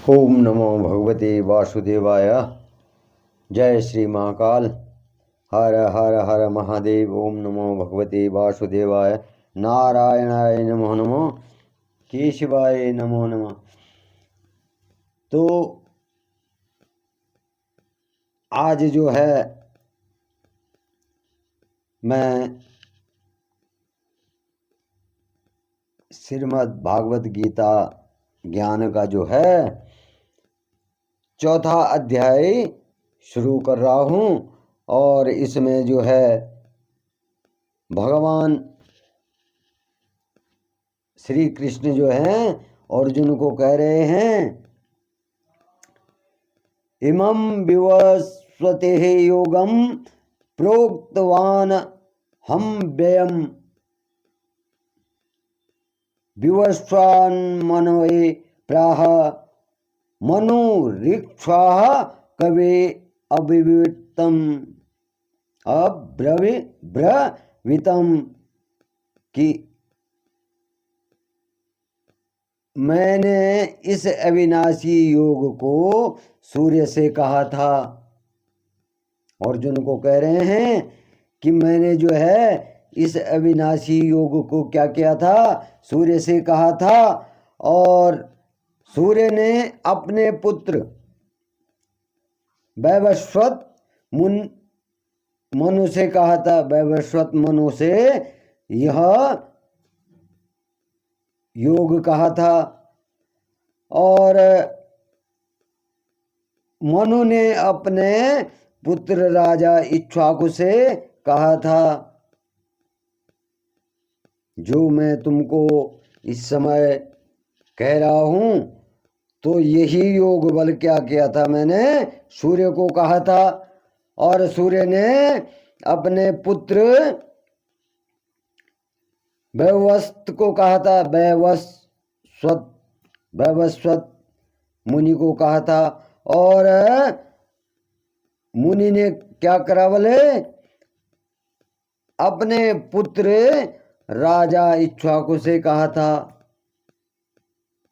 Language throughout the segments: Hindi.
ओम नमो भगवते वासुदेवाय। जय श्री महाकाल। हर हर हर महादेव। ओम नमो भगवते वासुदेवाय। नारायणाय नमो नमो। केशवाय नमो नमः। तो आज जो है मैं श्रीमद् भागवत गीता ज्ञान का जो है चौथा अध्याय शुरू कर रहा हूँ। और इसमें जो है भगवान श्री कृष्ण जो हैं अर्जुन को कह रहे हैं, इमं विवस्वते योगम प्रोक्तवान हम व्ययम विवस्वान्मनवे प्राह मनुरीक्षाः कवे अब्रवीतम कि मैंने इस अविनाशी योग को सूर्य से कहा था। अर्जुन को कह रहे हैं कि मैंने जो है इस अविनाशी योग को क्या किया था, सूर्य से कहा था। और सूर्य ने अपने पुत्र वैवस्वत मनु से कहा था। वैवस्वत मनु से यह योग कहा था। और मनु ने अपने पुत्र राजा इक्ष्वाकु से कहा था, जो मैं तुमको इस समय कह रहा हूँ तो यही योग बल क्या किया था, मैंने सूर्य को कहा था। और सूर्य ने अपने पुत्र वैवस्वत को कहा था, वैवस्वत मुनि को कहा था। और मुनि ने क्या करा बोले, अपने पुत्र राजा इक्ष्वाकु से कहा था,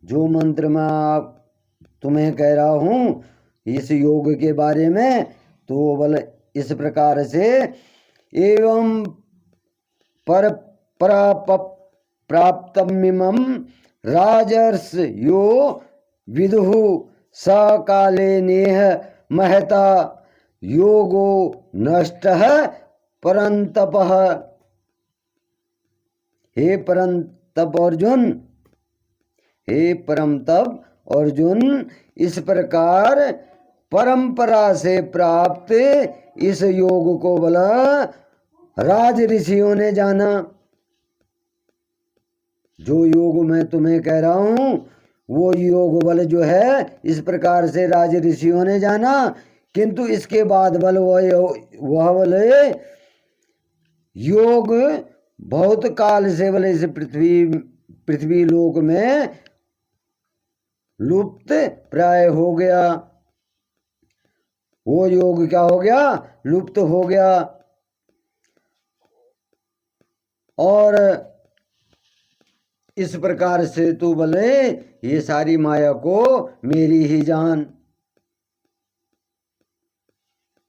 जो मंत्र मैं तुम्हें कह रहा हूँ इस योग के बारे में, तो बोले इस प्रकार से एवं पर प्राप्तमिमं राजर्ष यो विदुः सकाले नेह महता योगो नष्टः परंतपः। हे परंतप अर्जुन, हे परम तप अर्जुन, इस प्रकार परंपरा से प्राप्त इस योग को बोला राज ऋषियों ने जाना। जो योग मैं तुम्हें कह रहा हूँ वो योग बल जो है इस प्रकार से राज ऋषियों ने जाना। किंतु इसके बाद बल वह बोले योग बहुत काल से बोले इस पृथ्वी लोक में लुप्त प्राय हो गया। वो योग क्या हो गया, लुप्त हो गया। और इस प्रकार से तू बोले ये सारी माया को मेरी ही जान।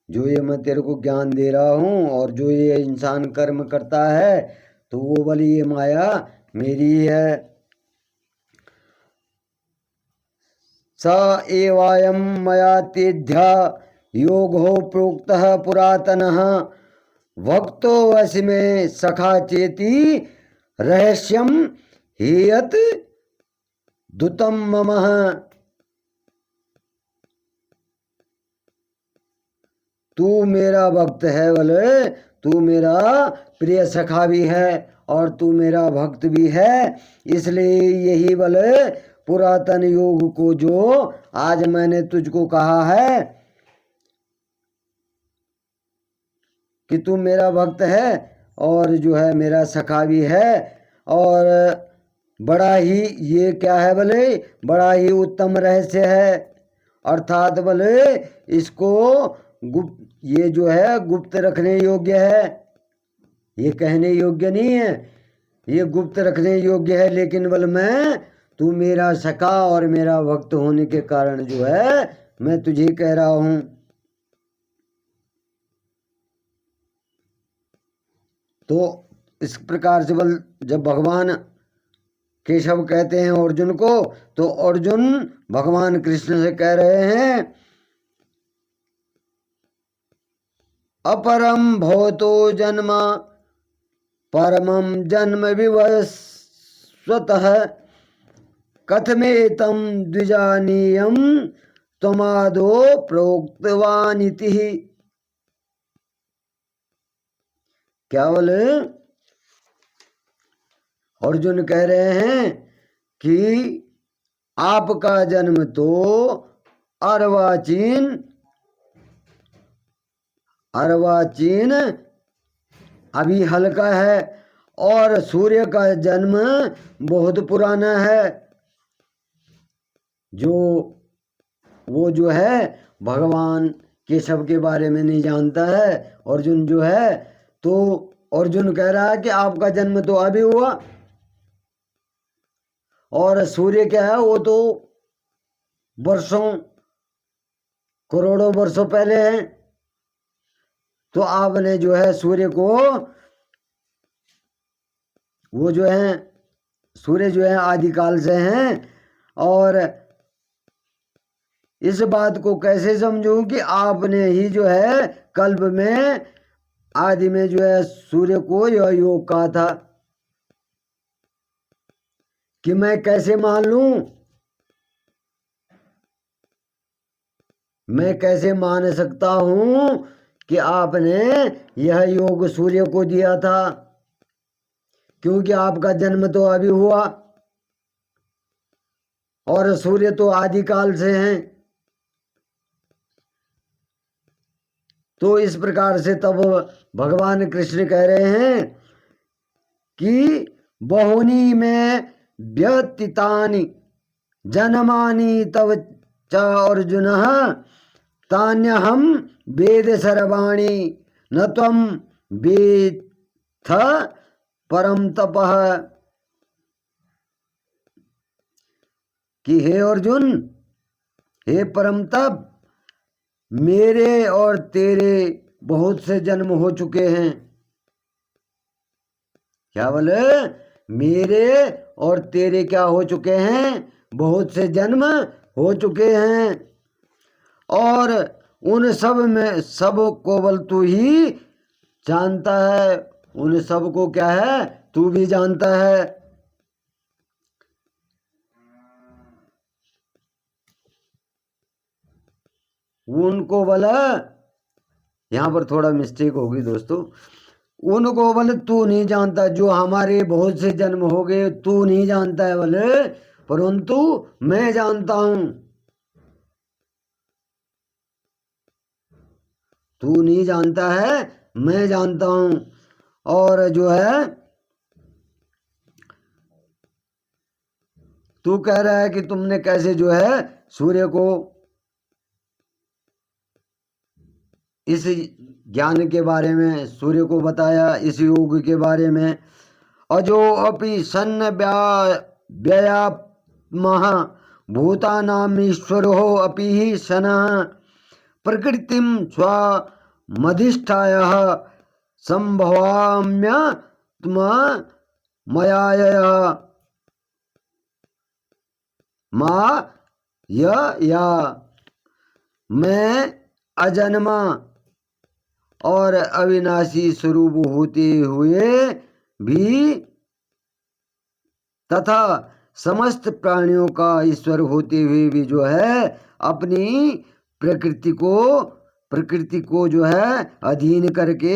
जो ये मैं तेरे को ज्ञान दे रहा हूँ और जो ये इंसान कर्म करता है तो वो बोले ये माया मेरी है। स एवायं मया तेध्या योगो प्रोक्तः पुरातनः भक्तो वश में सखा चेती रहस्यम हेयत दुतम मम। तू मेरा भक्त है बोले, तू मेरा प्रिय सखा भी है और तू मेरा भक्त भी है। इसलिए यही बोले पुरातन योग को जो आज मैंने तुझको कहा है कि तू मेरा भक्त है और जो है मेरा सखा भी है। और बड़ा ही ये क्या है बोले, बड़ा ही उत्तम रहस्य है। अर्थात बोले इसको गुप्त, ये जो है गुप्त रखने योग्य है, ये कहने योग्य नहीं है, ये गुप्त रखने योग्य है। लेकिन बोले मैं तू मेरा सखा और मेरा भक्त होने के कारण जो है मैं तुझे कह रहा हूं। तो इस प्रकार से जब भगवान केशव कहते हैं अर्जुन को, तो अर्जुन भगवान कृष्ण से कह रहे हैं अपरम भवतो जन्म परमं जन्म विवस्वतः कथमेतं द्विजानीयं त्वमादो प्रोक्तवानिति। क्या बोले? अर्जुन कह रहे हैं कि आपका जन्म तो अर्वाचीन अभी हल्का है, और सूर्य का जन्म बहुत पुराना है। वो जो है भगवान केशव के बारे में नहीं जानता है अर्जुन जो है। तो अर्जुन कह रहा है कि आपका जन्म तो अभी हुआ, और सूर्य क्या है, वो तो वर्षों करोड़ों वर्षों पहले है। तो आपने जो है सूर्य को, वो जो है सूर्य जो है आदिकाल से हैं, और इस बात को कैसे समझूं कि आपने ही जो है कल्प में आदि में जो है सूर्य को यह योग कहा था, कि मैं कैसे मान लूं? मैं कैसे मान सकता हूं कि आपने यह योग सूर्य को दिया था, क्योंकि आपका जन्म तो अभी हुआ और सूर्य तो आदिकाल से हैं। तो इस प्रकार से तब भगवान कृष्ण कह रहे हैं कि बहुनी में व्यतीतानि जन्मानि तव च अर्जुन तान्यहं वेद सर्वाणि न त्वं वेत्थ परम तपः। कि हे अर्जुन, हे परम तप, मेरे और तेरे बहुत से जन्म हो चुके हैं। क्या बोले? मेरे और तेरे क्या हो चुके हैं? बहुत से जन्म हो चुके हैं, और उन सब में सब को बल तू ही जानता है। उन सब को क्या है? तू भी जानता है। उनको बोला, यहाँ पर थोड़ा मिस्टेक होगी दोस्तों, उनको बोले तू नहीं जानता, जो हमारे बहुत से जन्म हो गए तू नहीं जानता है बोले, परंतु मैं जानता हूं। तू नहीं जानता है, मैं जानता हूं। और जो है तू कह रहा है कि तुमने कैसे जो है सूर्य को इस ज्ञान के बारे में, सूर्य को बताया इस योग के बारे में। अजो अपि सन्न व्यया महा भूतानामीश्वरो अपि ही सनः प्रकृतिम स्वमधिष्ठाय संभवाम्य मयाय माया। मैं अजन्मा और अविनाशी स्वरूप होते हुए भी तथा समस्त प्राणियों का ईश्वर होते हुए भी जो है अपनी प्रकृति को जो है अधीन करके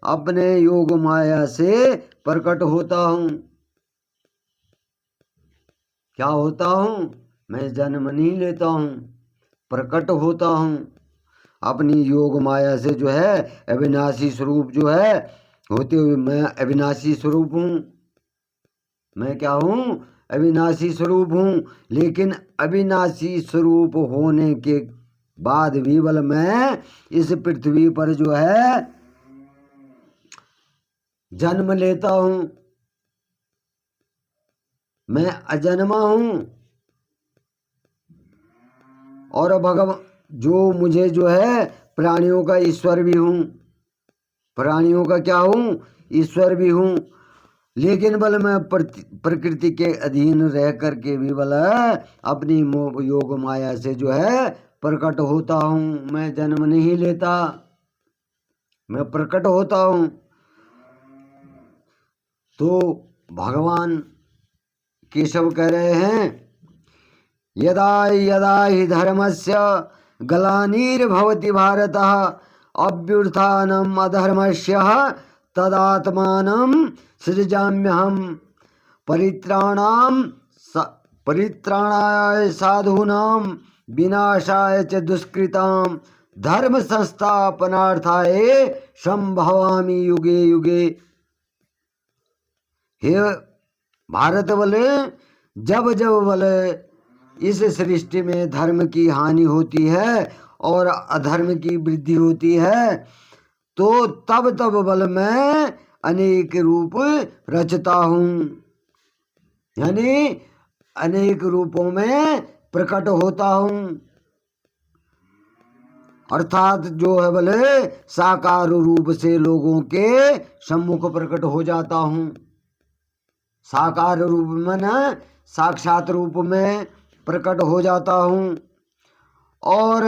अपने योग माया से प्रकट होता हूँ। क्या होता हूँ? मैं जन्म नहीं लेता हूँ, प्रकट होता हूँ अपनी योग माया से जो है अविनाशी स्वरूप जो है होते हुए। मैं अविनाशी स्वरूप हूँ। मैं क्या हूँ? अविनाशी स्वरूप हूँ। लेकिन अविनाशी स्वरूप होने के बाद भी बल मैं इस पृथ्वी पर जो है जन्म लेता हूँ। मैं अजन्मा हूँ और जो मुझे जो है प्राणियों का ईश्वर भी हूँ, प्राणियों का क्या हूँ, ईश्वर भी हूँ। लेकिन बल मैं प्रकृति के अधीन रह करके भी बल अपनी योग माया से जो है प्रकट होता हूँ। मैं जन्म नहीं लेता, मैं प्रकट होता हूँ। तो भगवान केशव कह रहे हैं, यदा यदा हि धर्मस्य ग्लानिर्भवति भारत अभ्युत्थानम् अधर्मस्य तदात्मानं सृजाम्यहम् परित्राणाय साधूनां विनाशाय च दुष्कृतां धर्म संस्थापनार्थाय संभवामि युगे युगे। हे भारत बोले, जब जब बोले इस सृष्टि में धर्म की हानि होती है और अधर्म की वृद्धि होती है, तो तब तब बल मैं अनेक रूप रचता हूँ, यानी अनेक रूपों में प्रकट होता हूँ। अर्थात जो है बोले साकार रूप से लोगों के सम्मुख प्रकट हो जाता हूँ। साकार रूप में न साक्षात रूप में प्रकट हो जाता हूँ और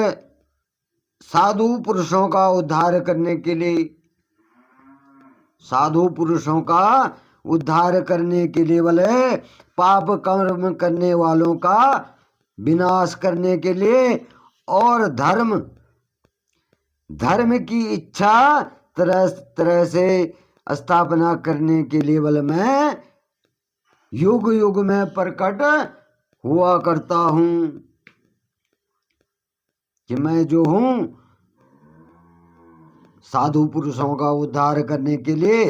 साधु पुरुषों का उद्धार करने के लिए, साधु पुरुषों का उद्धार करने के लिए बोले पाप कर्म करने वालों का विनाश करने के लिए और धर्म की इच्छा तरह तरह से स्थापना करने के लिए बोले मैं युग युग में प्रकट हुआ करता हूँ। कि मैं जो हूँ साधु पुरुषों का उद्धार करने के लिए,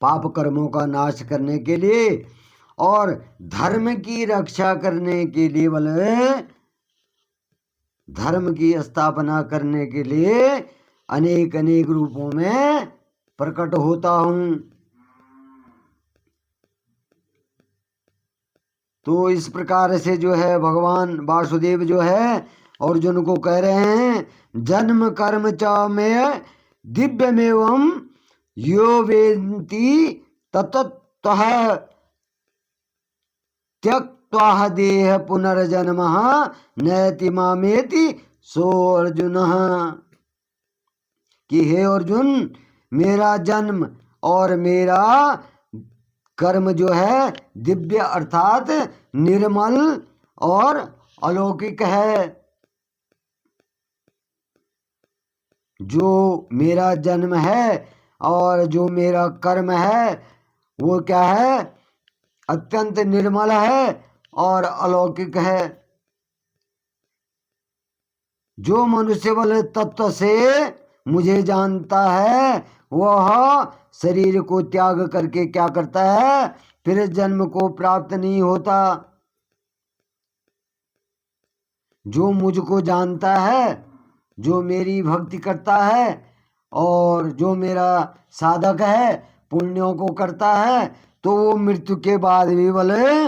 पाप कर्मों का नाश करने के लिए और धर्म की रक्षा करने के लिए, बोले धर्म की स्थापना करने के लिए अनेक अनेक रूपों में प्रकट होता हूँ। तो इस प्रकार से जो है भगवान वासुदेव जो है अर्जुन को कह रहे हैं, जन्म कर्म च में दिव्यमेवं यो वेत्ति ततः त्यक्त्वा देह पुनर्जन्म नैति मामेति सो अर्जुन। कि हे अर्जुन, मेरा जन्म और मेरा कर्म जो है दिव्य अर्थात निर्मल और अलौकिक है। जो मेरा जन्म है और जो मेरा कर्म है वो क्या है, अत्यंत निर्मल है और अलौकिक है। जो मनुष्य बल तत्व से मुझे जानता है वह शरीर को त्याग करके क्या करता है, फिर जन्म को प्राप्त नहीं होता। जो मुझको जानता है, जो मेरी भक्ति करता है और जो मेरा साधक है, पुण्यों को करता है, तो वो मृत्यु के बाद भी बोले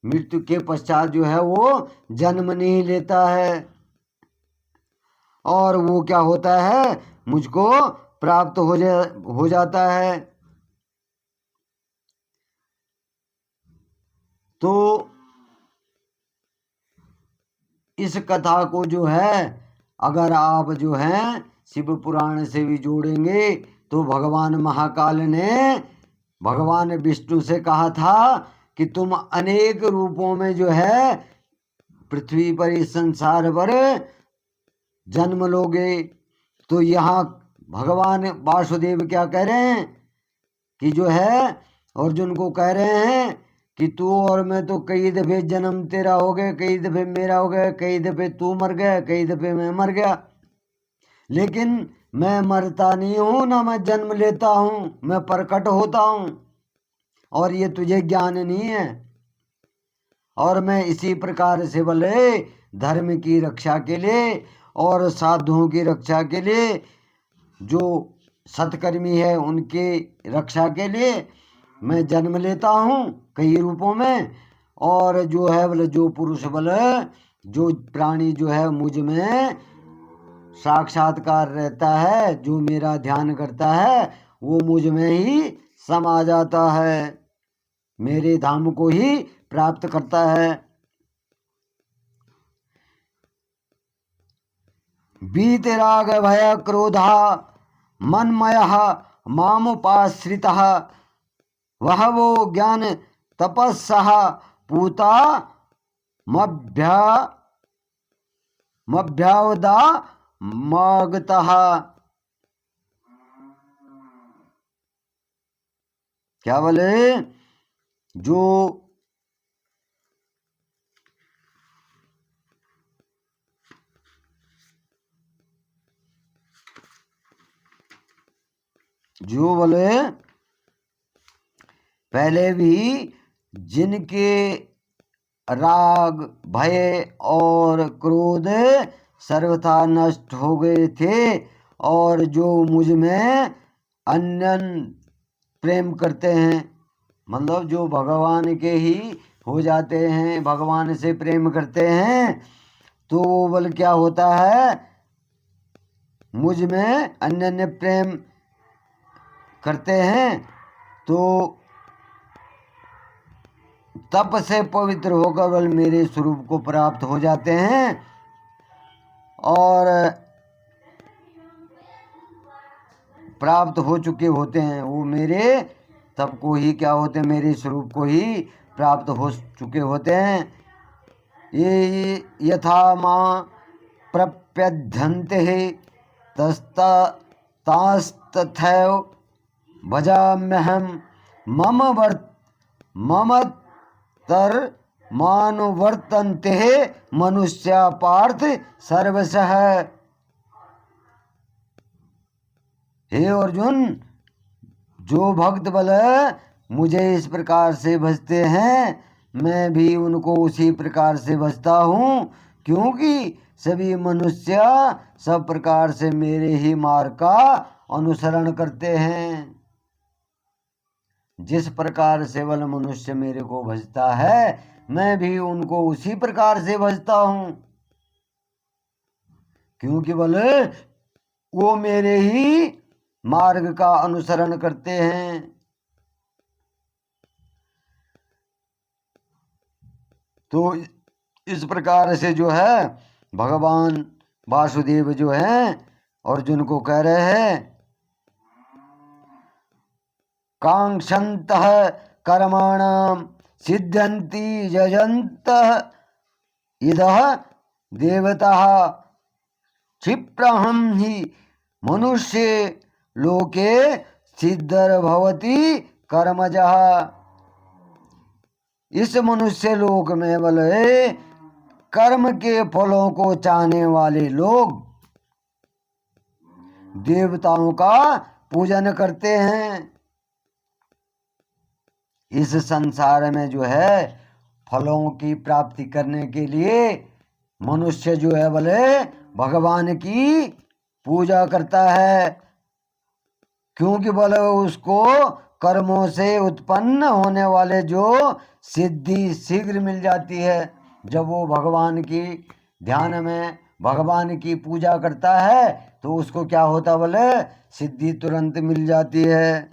मृत्यु के पश्चात जो है वो जन्म नहीं लेता है और वो क्या होता है, मुझको प्राप्त हो जाता है। तो इस कथा को जो है अगर आप जो है शिव पुराण से भी जोड़ेंगे तो भगवान महाकाल ने भगवान विष्णु से कहा था कि तुम अनेक रूपों में जो है पृथ्वी पर इस संसार पर जन्म लोगे। तो यहाँ भगवान वासुदेव क्या कह रहे हैं कि जो है अर्जुन को कह रहे हैं कि तू और मैं तो कई दफे जन्म तेरा हो गए, कई दफे मेरा हो गया, कई दफे तू मर गया, कई दफे मैं मर गया, लेकिन मैं मरता नहीं हूं ना मैं जन्म लेता हूं, मैं प्रकट होता हूं और ये तुझे ज्ञान नहीं है। और मैं इसी प्रकार से बोले धर्म की रक्षा के लिए और साधुओं की रक्षा के लिए, जो सत्कर्मी है उनके रक्षा के लिए मैं जन्म लेता हूँ कई रूपों में, और जो है बोले जो पुरुष बोले जो प्राणी जो है मुझ में साक्षात्कार रहता है, जो मेरा ध्यान करता है, वो मुझ में ही समा जाता है, मेरे धाम को ही प्राप्त करता है। वीतराग भय क्रोधा मनमयः मामुपाश्रितः वह वो ज्ञान तपस्सः पूता मभ्या मभ्यावदा मागतः। क्या बोले? जो बोले पहले भी जिनके राग भय और क्रोध सर्वथा नष्ट हो गए थे, और जो मुझ में अनन्य प्रेम करते हैं, मतलब जो भगवान के ही हो जाते हैं, भगवान से प्रेम करते हैं, तो वो बल क्या होता है, मुझ में अनन्य प्रेम करते हैं तो तप से पवित्र होकर बल मेरे स्वरूप को प्राप्त हो जाते हैं, और प्राप्त हो चुके होते हैं, वो मेरे तप को ही क्या होते हैं, मेरे स्वरूप को ही प्राप्त हो चुके होते हैं। ये यथा माँ प्रप्यध्यन्ते तास्तथैव भजाम्यहम् मम तर मानुवर्तन्ते मनुष्या पार्थ सर्वशः। हे अर्जुन, जो भक्त बल मुझे इस प्रकार से भजते हैं, मैं भी उनको उसी प्रकार से भजता हूँ, क्योंकि सभी मनुष्य सब प्रकार से मेरे ही मार्ग का अनुसरण करते हैं। जिस प्रकार से बल मनुष्य मेरे को भजता है, मैं भी उनको उसी प्रकार से भजता हूँ, क्योंकि बल वो मेरे ही मार्ग का अनुसरण करते हैं। तो इस प्रकार से जो है भगवान वासुदेव जो है अर्जुन को कह रहे हैं, कांक्षन्तः कर्माणां सिद्ध्यन्ति यजन्तः इदः देवताः क्षिप्रहं हि मनुष्ये लोके सिद्धिर्भवति कर्मजः। इस मनुष्य लोक में बोले कर्म के फलों को चाहने वाले लोग देवताओं का पूजन करते हैं। इस संसार में जो है फलों की प्राप्ति करने के लिए मनुष्य जो है बोले भगवान की पूजा करता है, क्योंकि बोले उसको कर्मों से उत्पन्न होने वाले जो सिद्धि शीघ्र मिल जाती है। जब वो भगवान की ध्यान में भगवान की पूजा करता है तो उसको क्या होता बोले सिद्धि तुरंत मिल जाती है।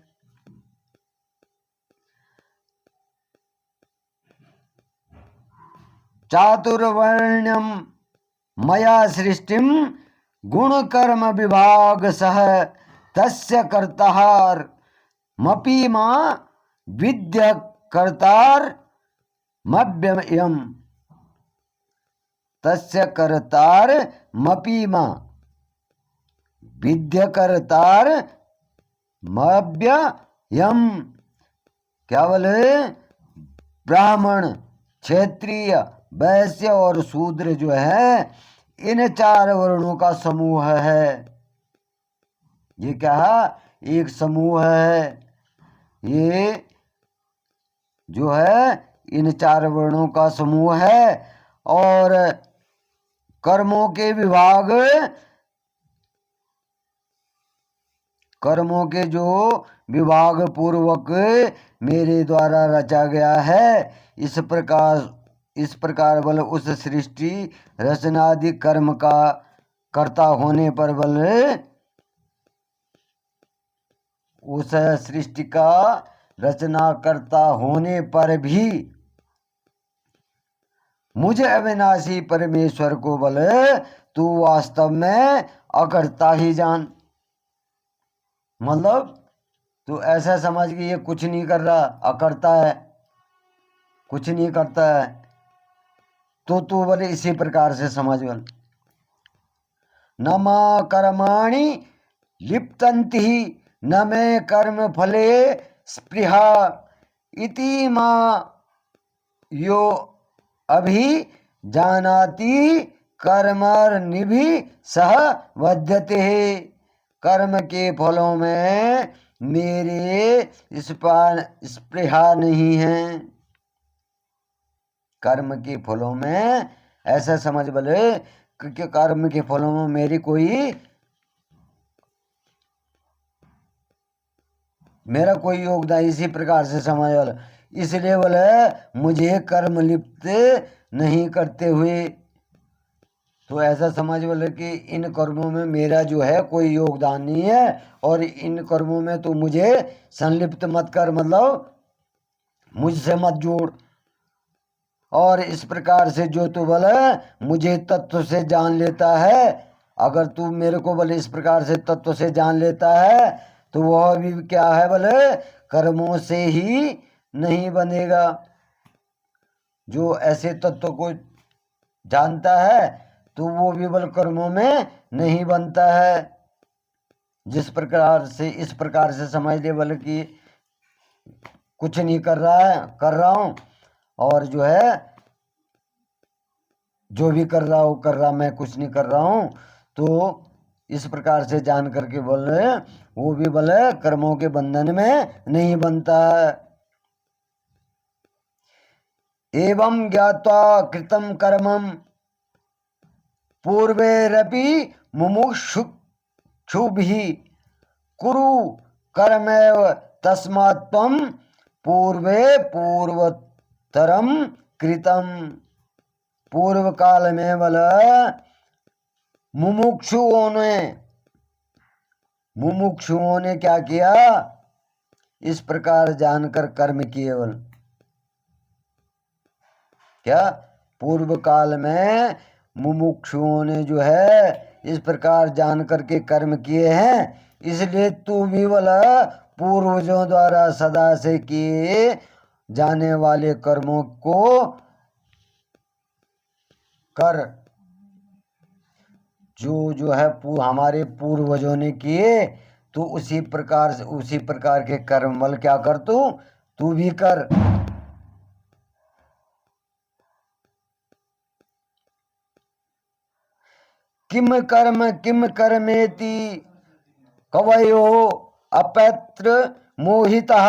चातुर्वर्ण्यम मया सृष्टिम गुण कर्म विभाग सह तस्य कर्तार मपि मां विद्य कर्तार मव्ययम्। तस्य कर्तार मपि मां विद्य कर्तार मव्ययम्। क्या बोले? ब्राह्मण, क्षत्रिय, वैश्य और शूद्र जो है इन चार वर्णों का समूह है। ये क्या है? एक समूह है। ये जो है इन चार वर्णों का समूह है, और कर्मों के जो विभाग पूर्वक मेरे द्वारा रचा गया है। इस प्रकार बल उस सृष्टि रचनादि कर्म का कर्ता होने पर बल उस सृष्टि का रचनाकर्ता होने पर भी मुझे अविनाशी परमेश्वर को बल तू वास्तव में अकर्ता ही जान। मतलब तू ऐसा समझ कि ये कुछ नहीं कर रहा, अकर्ता है, कुछ नहीं करता है, तो तू बोले इसी प्रकार से समझ बल। न मा कर्माणि लिप्तन्ति न मे कर्म फले स्पृहा इति मा यो अभि जानाति कर्मनिभि सह बध्यते। कर्म के फलों में मेरे स्पृहा नहीं है। कर्म के फलों में ऐसा समझ बोले कि कर्म के फलों में मेरी मेरा कोई योगदान, इसी प्रकार से समझ बोले। इसलिए बोले मुझे कर्म लिप्त नहीं करते हुए, तो ऐसा समझ बोले कि इन कर्मों में मेरा जो है कोई योगदान नहीं है और इन कर्मों में तो मुझे संलिप्त मत कर, मतलब मुझसे मत जोड़। और इस प्रकार से जो तू बोले मुझे तत्व से जान लेता है, अगर तू मेरे को बोले इस प्रकार से तत्व से जान लेता है तो वह भी क्या है बोले कर्मों से ही नहीं बनेगा। जो ऐसे तत्व को जानता है तो वो भी बल कर्मों में नहीं बनता है। जिस प्रकार से इस प्रकार से समझ ले बल कि कुछ नहीं कर रहा हूँ और जो है जो भी कर रहा हो कर रहा, मैं कुछ नहीं कर रहा हूँ, तो इस प्रकार से जान करके बोल रहे वो भी बोले कर्मों के बंधन में नहीं बनता है। एवं ज्ञात्वा कृतं कर्मं पूर्वैरपि मुमुक्षुभिः कुरु कर्मैव तस्मात् त्वं पूर्वे पूर्वतरम कृतम। पूर्व काल में बोला मुमुक्षुओं ने क्या किया, इस प्रकार जानकर कर्म किए। बोल क्या पूर्व काल में मुमुक्षुओं ने जो है इस प्रकार जान करके कर्म किए हैं, इसलिए तू भी बोला पूर्वजों द्वारा सदा से किए जाने वाले कर्मों को कर। जो है हमारे पूर्वजों ने किए तो उसी प्रकार के कर्म बल क्या कर, तू भी कर। किम कर्मेति कवयो अपैत्र मोहितः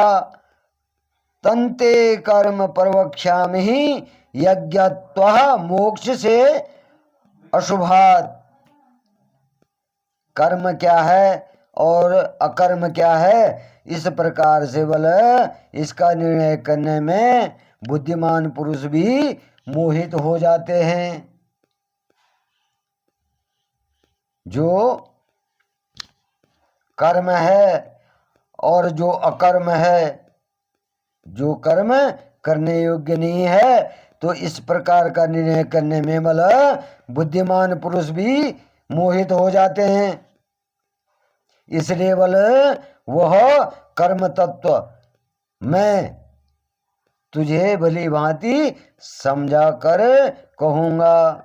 तन्ते कर्म प्रवक्ष्यामि यज्ञत्वः मोक्ष से अशुभात्। कर्म क्या है और अकर्म क्या है, इस प्रकार से बल इसका निर्णय करने में बुद्धिमान पुरुष भी मोहित हो जाते हैं। जो कर्म है और जो अकर्म है, जो कर्म करने योग्य नहीं है, तो इस प्रकार का निर्णय करने में बल बुद्धिमान पुरुष भी मोहित हो जाते हैं। इसलिए बल वह कर्म तत्व मैं तुझे भली भांति समझा कर कहूँगा,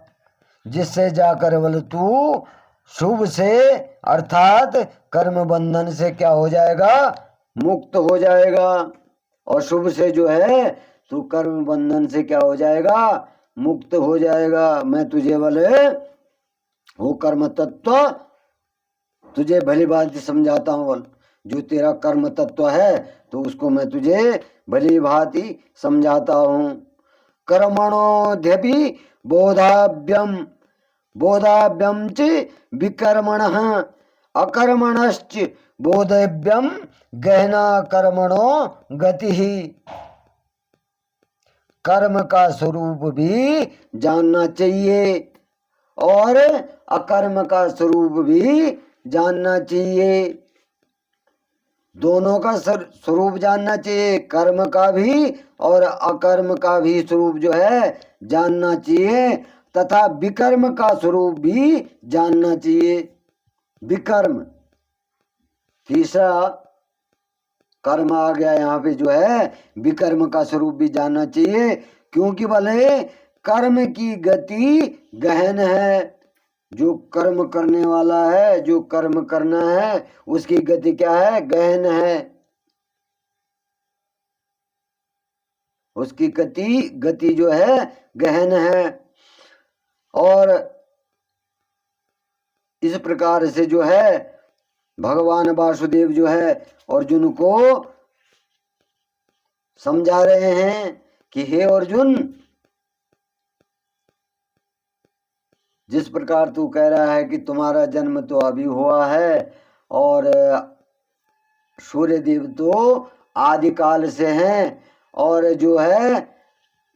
जिससे जाकर बल तू शुभ से अर्थात कर्म बंधन से क्या हो जाएगा, मुक्त हो जाएगा। और शुभ से जो है तू कर्म बंधन से क्या हो जाएगा, मुक्त हो जाएगा। मैं तुझे बोले वो कर्म तत्व तुझे भली भांति समझाता हूँ। बोल जो तेरा कर्म तत्व है तो उसको मैं तुझे भली भांति समझाता हूँ। कर्मणोऽध्यपि बोधाभ्यम च विकर्मणः अकर्मणश्च बोधव्यम गहना कर्मणो गति ही। कर्म का स्वरूप भी जानना चाहिए और अकर्म का स्वरूप भी जानना चाहिए। दोनों का स्वरूप जानना चाहिए, कर्म का भी और अकर्म का भी स्वरूप जो है जानना चाहिए, तथा विकर्म का स्वरूप भी जानना चाहिए। विकर्म तीसरा कर्म आ गया यहाँ पे जो है, विकर्म का स्वरूप भी जानना चाहिए, क्योंकि भले कर्म की गति गहन है। जो कर्म करने वाला है, जो कर्म करना है, उसकी गति क्या है? गहन है। उसकी गति जो है गहन है। और इस प्रकार से जो है भगवान वासुदेव जो है अर्जुन को समझा रहे हैं कि हे अर्जुन, जिस प्रकार तू कह रहा है कि तुम्हारा जन्म तो अभी हुआ है और सूर्य देव तो आदिकाल से हैं, और जो है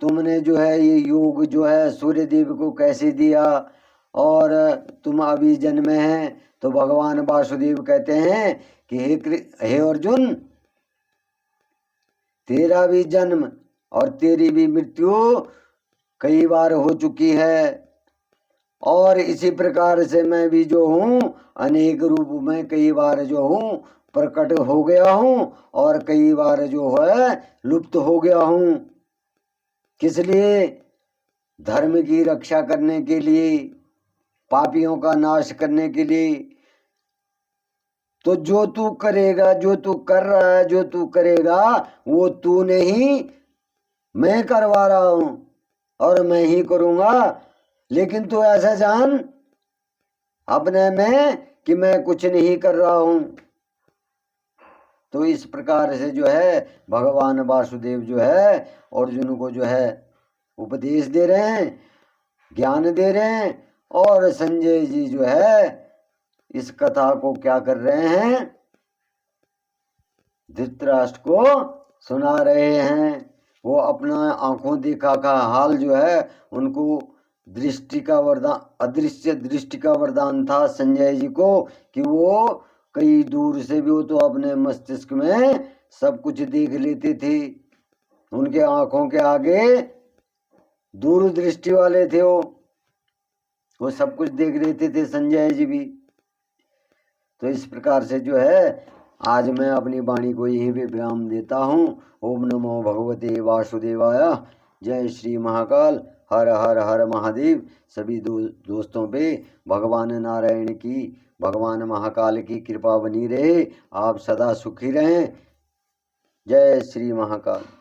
तुमने जो है ये योग जो है सूर्य देव को कैसे दिया, और तुम अभी जन्मे हैं। तो भगवान वासुदेव कहते हैं कि हे अर्जुन, तेरा भी जन्म और तेरी भी मृत्यु कई बार हो चुकी है, और इसी प्रकार से मैं भी जो हूँ अनेक रूप में कई बार जो हूँ प्रकट हो गया हूँ और कई बार जो है लुप्त हो गया हूँ। किस लिए? धर्म की रक्षा करने के लिए, पापियों का नाश करने के लिए। तो जो तू करेगा, जो तू कर रहा है, जो तू करेगा, वो तू नहीं, मैं करवा रहा हूं और मैं ही करूंगा। लेकिन तू ऐसा जान अपने में कि मैं कुछ नहीं कर रहा हूं। तो इस प्रकार से जो है भगवान वासुदेव जो है अर्जुन को जो है उपदेश दे रहे हैं, ज्ञान दे रहे हैं, और संजय जी जो है इस कथा को क्या कर रहे हैं? धृतराष्ट्र को सुना रहे हैं। वो अपना आंखों देखा का हाल जो है उनको दृष्टि का वरदान, अदृश्य दृष्टि का वरदान था संजय जी को, कि वो कई दूर से भी वो तो अपने मस्तिष्क में सब कुछ देख लेते थे। उनके आंखों के आगे दूरदृष्टि वाले थे, वो सब कुछ देख लेते थे संजय जी भी। तो इस प्रकार से जो है आज मैं अपनी वाणी को यहीं पे विराम देता हूँ। ओम नमो भगवते वासुदेवाय। जय श्री महाकाल। हर हर हर महादेव। सभी दोस्तों पे भगवान नारायण की, भगवान महाकाल की कृपा बनी रहे। आप सदा सुखी रहें। जय श्री महाकाल।